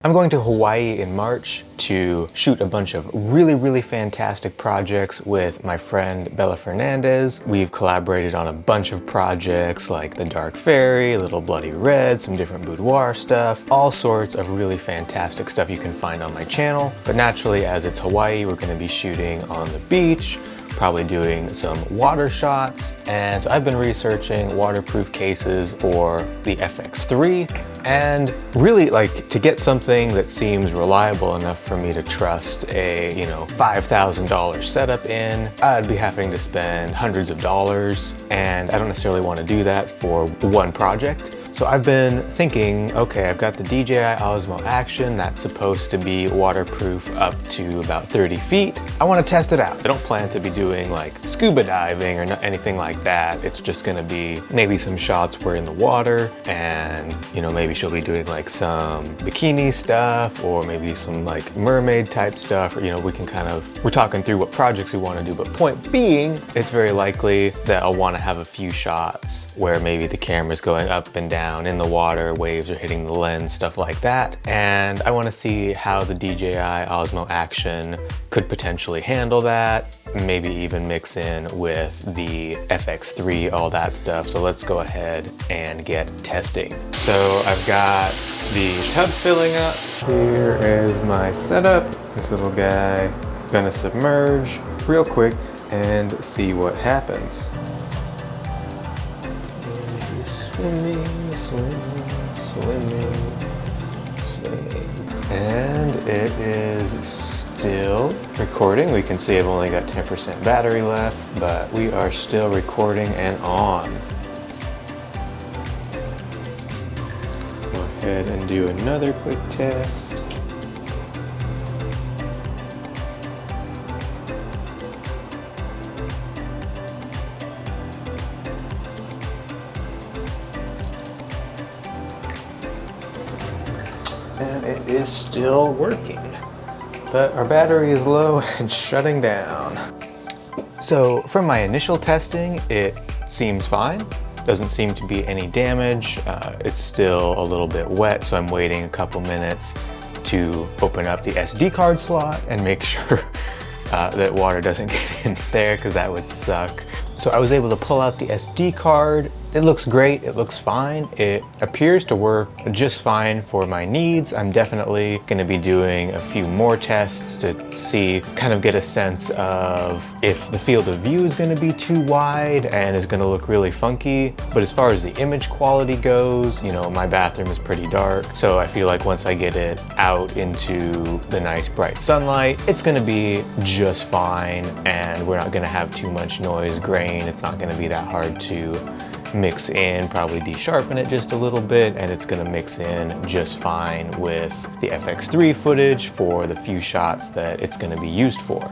I'm going to Hawaii in March to shoot a bunch of really fantastic projects with my friend Bella Fernandez. We've collaborated on a bunch of projects like The Dark Fairy, Little Bloody Red, some different boudoir stuff, all sorts of really fantastic stuff you can find on my channel. But naturally, as it's Hawaii, we're going to be shooting on the beach, probably doing some water shots, and so I've been researching waterproof cases for the FX3, and really to get something that seems reliable enough for me to trust a, $5,000 setup in, I'd be having to spend hundreds of dollars, and I don't necessarily want to do that for one project. So I've been thinking, okay, I've got the DJI Osmo Action that's supposed to be waterproof up to about 30 feet. I want to test it out. I don't plan to be doing like scuba diving or anything like that. It's just going to be maybe some shots where in the water, and maybe she'll be doing like some bikini stuff or maybe some like mermaid type stuff, or we can we're talking through what projects we want to do, but point being, it's very likely that I'll want to have a few shots where maybe the camera's going up and down in the water, waves are hitting the lens, stuff like that. And I want to see how the DJI Osmo Action could potentially handle that, maybe even mix in with the FX3, all that stuff. So let's go ahead and get testing. So I've got the tub filling up. Here is my setup. This little guy, gonna submerge real quick and see what happens. Swimming. And it is still recording. We can see I've only got 10% battery left, but we are still recording and on. Go ahead and do another quick test. And it is still working, but our battery is low and shutting down. So from my initial testing, it seems fine. Doesn't seem to be any damage. It's still a little bit wet, so I'm waiting a couple minutes to open up the SD card slot and make sure that water doesn't get in there, because that would suck. So I was able to pull out the SD card. It looks great, it looks fine. It appears to work just fine for my needs. I'm definitely gonna be doing a few more tests to see, get a sense of if the field of view is gonna be too wide and is gonna look really funky. But as far as the image quality goes, my bathroom is pretty dark. So I feel like once I get it out into the nice bright sunlight, it's gonna be just fine, and we're not gonna have too much noise, grain. It's not gonna be that hard to mix in, probably de-sharpen it just a little bit, and it's gonna mix in just fine with the FX3 footage for the few shots that it's gonna be used for.